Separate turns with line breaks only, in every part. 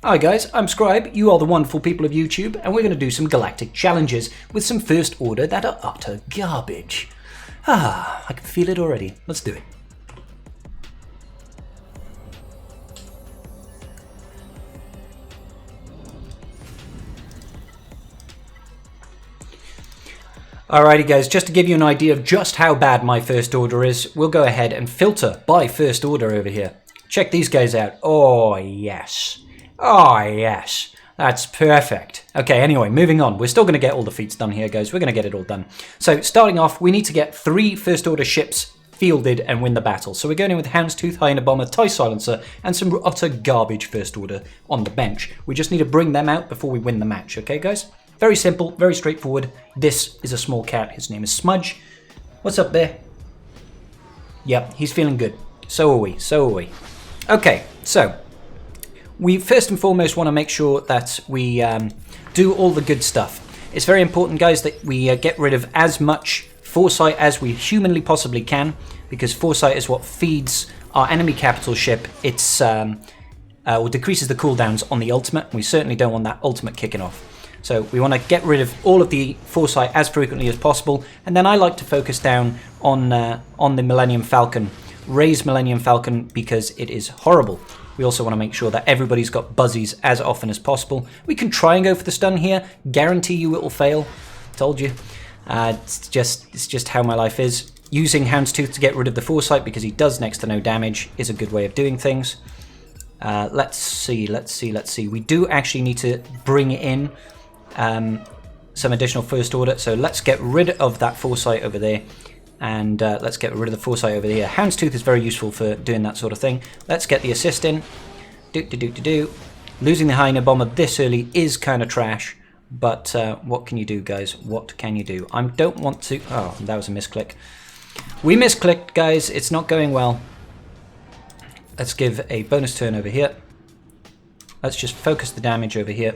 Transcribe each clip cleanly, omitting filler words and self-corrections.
Hi guys, I'm Scribe, you are the wonderful people of YouTube, and we're going to do some Galactic challenges with some First Order that are utter garbage. I can feel it already. Let's do it. Alrighty guys, just to give you an idea of just how bad my First Order is, we'll go ahead and filter by First Order over here. Check these guys out. Oh yes. Oh yes. That's perfect. Okay, anyway, moving on. We're still going to get all the feats done here, guys. We're going to get it all done. So, starting off, we need to get 3 First Order ships fielded and win the battle. So we're going in with Houndstooth, Hyena Bomber, TIE Silencer, and some utter garbage First Order on the bench. We just need to bring them out before we win the match, okay, guys? Very simple, very straightforward. This is a small cat. His name is Smudge. What's up there? Yep, he's feeling good. So are we, so are we. Okay, so we first and foremost want to make sure that we do all the good stuff. It's very important, guys, that we get rid of as much foresight as we humanly possibly can, because foresight is what feeds our enemy capital ship. It's or decreases the cooldowns on the ultimate. We certainly don't want that ultimate kicking off. So we want to get rid of all of the foresight as frequently as possible, and then I like to focus down on the Millennium Falcon, Ray's Millennium Falcon, because it is horrible. We also want to make sure that everybody's got buzzies as often as possible. We can try and go for the stun here. Guarantee you it will fail. Told you. It's just how my life is. Using Houndstooth to get rid of the foresight because he does next to no damage is a good way of doing things. Let's see. We do actually need to bring in some additional First Order, so let's get rid of that foresight over there, and let's get rid of the foresight over here. Houndstooth is very useful for doing that sort of thing. Let's get the assist in. Losing the Hyena Bomber this early is kind of trash, but what can you do, guys? What can you do? I don't want to... Oh, that was a misclick. We misclicked, guys. It's not going well. Let's give a bonus turn over here. Let's just focus the damage over here,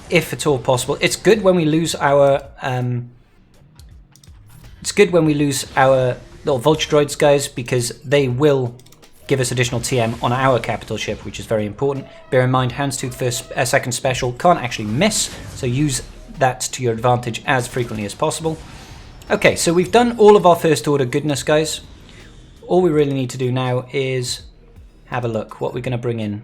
if at all possible. It's good when we lose our little vulture droids, guys, because they will give us additional TM on our capital ship, which is very important. Bear in mind, Houndstooth second special can't actually miss, so use that to your advantage as frequently as possible. Okay, so we've done all of our First Order goodness, guys. All we really need to do now is have a look what we're going to bring in.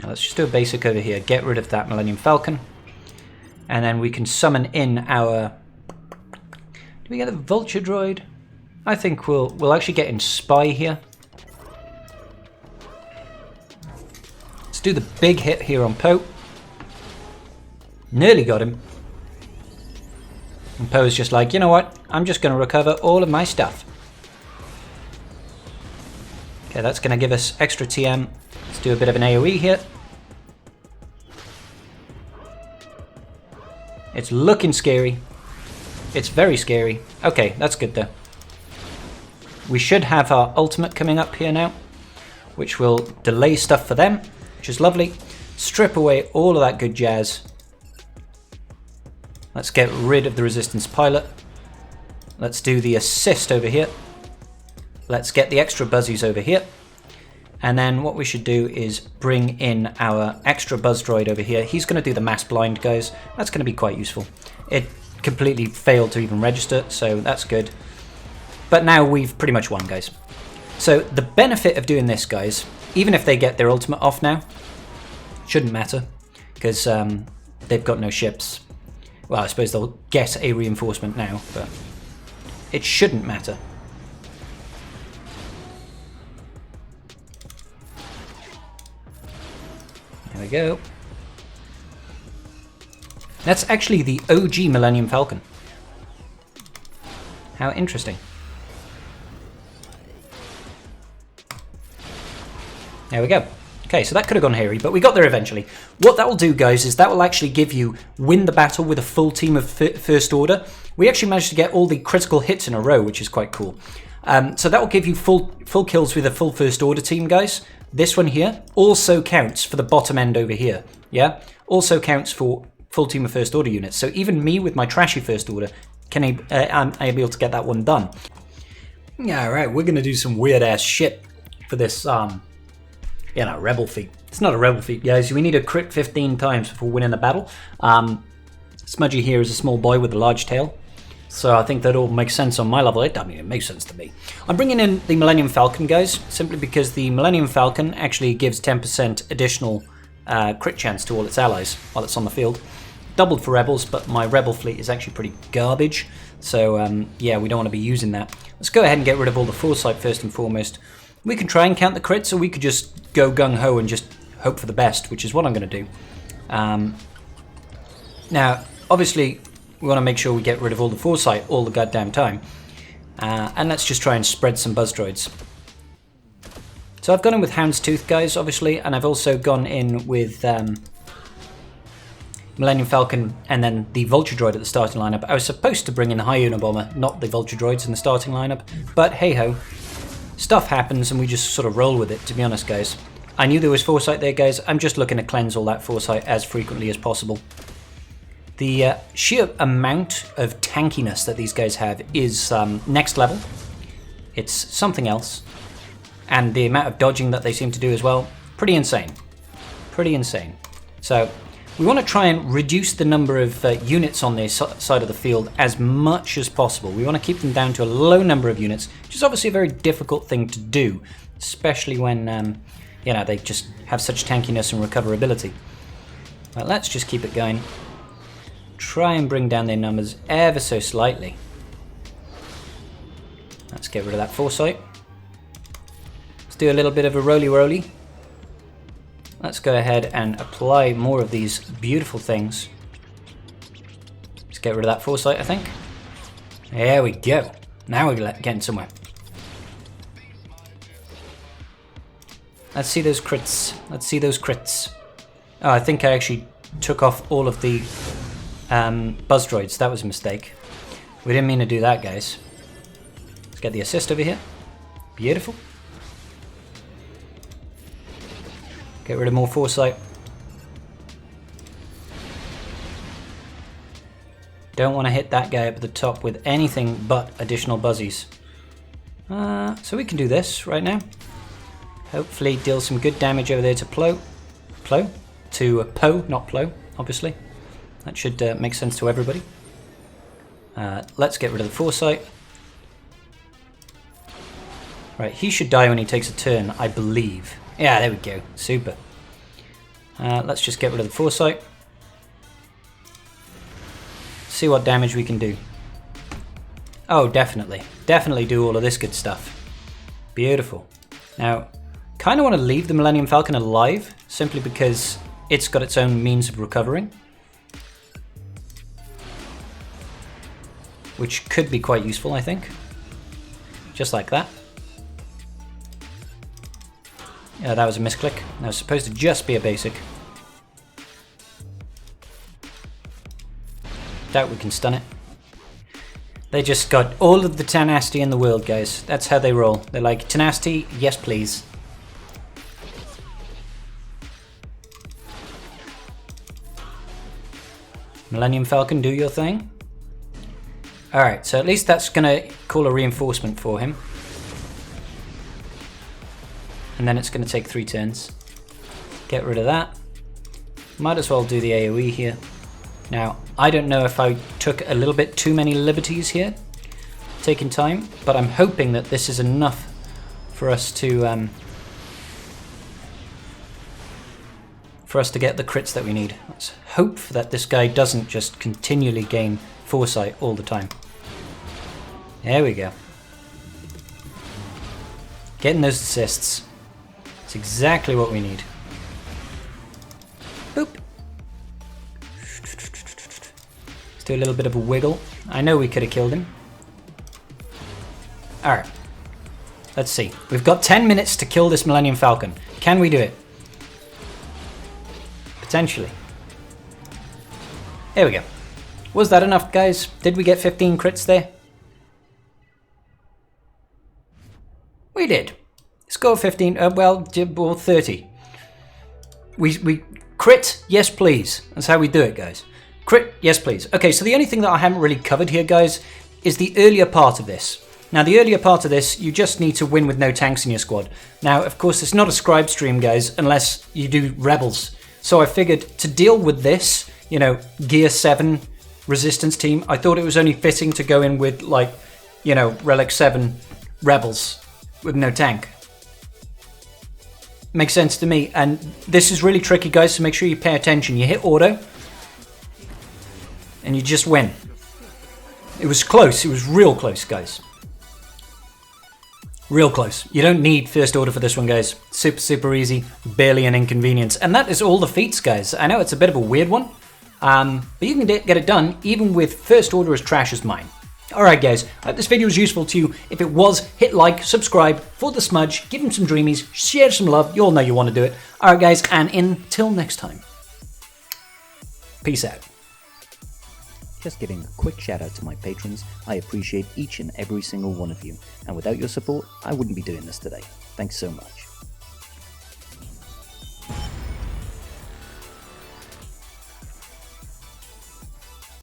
Now let's just do a basic over here, get rid of that Millennium Falcon, and then we can summon in our... Do we get a Vulture Droid? I think we'll actually get in Spy here. Let's do the big hit here on Poe. Nearly got him. And Poe's just like, you know what, I'm just going to recover all of my stuff. Okay, that's going to give us extra TM. Let's do a bit of an AoE here. It's looking scary. It's very scary. Okay, that's good though. We should have our ultimate coming up here now, which will delay stuff for them, which is lovely. Strip away all of that good jazz. Let's get rid of the Resistance pilot. Let's do the assist over here. Let's get the extra buzzies over here. And then what we should do is bring in our extra buzz droid over here. He's going to do the mass blind, guys. That's going to be quite useful. It completely failed to even register, so that's good. But now we've pretty much won, guys. So the benefit of doing this, guys, even if they get their ultimate off now, shouldn't matter, because they've got no ships. Well, I suppose they'll get a reinforcement now, but it shouldn't matter. There we go. That's actually the OG Millennium Falcon. How interesting. There we go. Okay, so that could have gone hairy, but we got there eventually. What that will do, guys, is that will actually give you win the battle with a full team of First Order. We actually managed to get all the critical hits in a row, which is quite cool. So that will give you full kills with a full First Order team, guys. This one here also counts for the bottom end over here, yeah? Also counts for full team of First Order units. So even me with my trashy First Order, I'm able to get that one done. Yeah, alright, we're gonna do some weird ass shit for this, rebel feat. It's not a rebel feat, guys. We need to crit 15 times before winning the battle. Smudgy here is a small boy with a large tail. So I think that all makes sense on my level. It doesn't even make sense to me. I'm bringing in the Millennium Falcon, guys, simply because the Millennium Falcon actually gives 10% additional crit chance to all its allies while it's on the field. Doubled for rebels, but my rebel fleet is actually pretty garbage. So yeah, we don't want to be using that. Let's go ahead and get rid of all the foresight first and foremost. We can try and count the crits, or we could just go gung-ho and just hope for the best, which is what I'm going to do. Now, obviously, we want to make sure we get rid of all the foresight all the goddamn time. And let's just try and spread some buzz droids. So I've gone in with Houndstooth, guys, obviously, and I've also gone in with Millennium Falcon and then the Vulture Droid at the starting lineup. I was supposed to bring in the High Unabomber, not the Vulture Droids in the starting lineup, but hey-ho. Stuff happens and we just sort of roll with it, to be honest, guys. I knew there was foresight there, guys. I'm just looking to cleanse all that foresight as frequently as possible. The sheer amount of tankiness that these guys have is next level. It's something else. And the amount of dodging that they seem to do as well, pretty insane. Pretty insane. So we want to try and reduce the number of units on this side of the field as much as possible. We want to keep them down to a low number of units, which is obviously a very difficult thing to do, especially when they just have such tankiness and recoverability. Well, let's just keep it going. Try and bring down their numbers ever so slightly. Let's get rid of that foresight. Let's do a little bit of a roly-roly. Let's go ahead and apply more of these beautiful things. Let's get rid of that foresight, I think. There we go. Now we're getting somewhere. Let's see those crits. Let's see those crits. Oh, I think I actually took off all of the buzz droids. That was a mistake. We didn't mean to do that, guys. Let's get the assist over here. Beautiful. Get rid of more foresight. Don't want to hit that guy up at the top with anything but additional buzzies. So we can do this right now. Hopefully deal some good damage over there to Poe, not Plo, obviously. That should make sense to everybody. Let's get rid of the foresight. Right, he should die when he takes a turn, I believe. Yeah, there we go. Super. Let's just get rid of the foresight. See what damage we can do. Oh, definitely. Definitely do all of this good stuff. Beautiful. Now, kind of want to leave the Millennium Falcon alive, simply because it's got its own means of recovering. Which could be quite useful, I think. Just like that. Yeah, that was a misclick. That was supposed to just be a basic. Doubt we can stun it. They just got all of the tenacity in the world, guys. That's how they roll. They're like, tenacity, yes please. Millennium Falcon, do your thing. Alright, so at least that's going to call a reinforcement for him. And then it's going to take 3 turns. Get rid of that. Might as well do the AoE here. Now, I don't know if I took a little bit too many liberties here, taking time, but I'm hoping that this is enough for us to get the crits that we need. Let's hope that this guy doesn't just continually gain foresight all the time. There we go. Getting those assists. It's exactly what we need. Boop. Let's do a little bit of a wiggle. I know we could have killed him. Alright. Let's see. We've got 10 minutes to kill this Millennium Falcon. Can we do it? Potentially. There we go. Was that enough, guys? Did we get 15 crits there? We did. Let's go 15. Well, 30. We crit, yes please. That's how we do it, guys. Crit, yes please. Okay, so the only thing that I haven't really covered here, guys, is the earlier part of this. Now, the earlier part of this, you just need to win with no tanks in your squad. Now, of course, it's not a scribe stream, guys, unless you do rebels. So I figured to deal with this, you know, Gear 7 resistance team, I thought it was only fitting to go in with, like, you know, Relic 7 rebels with no tank. Makes sense to me. And this is really tricky, guys, so make sure you pay attention. You hit auto, and you just win. It was close. It was real close, guys. Real close. You don't need first order for this one, guys. Super, super easy. Barely an inconvenience. And that is all the feats, guys. I know it's a bit of a weird one, but you can get it done even with first order as trash as mine. Alright, guys. I hope this video was useful to you. If it was, hit like, subscribe for the smudge, give him some dreamies, share some love. You all know you want to do it. Alright, guys, and until next time. Peace out.
Just giving a quick shout out to my patrons. I appreciate each and every single one of you, and without your support, I wouldn't be doing this today. Thanks so much.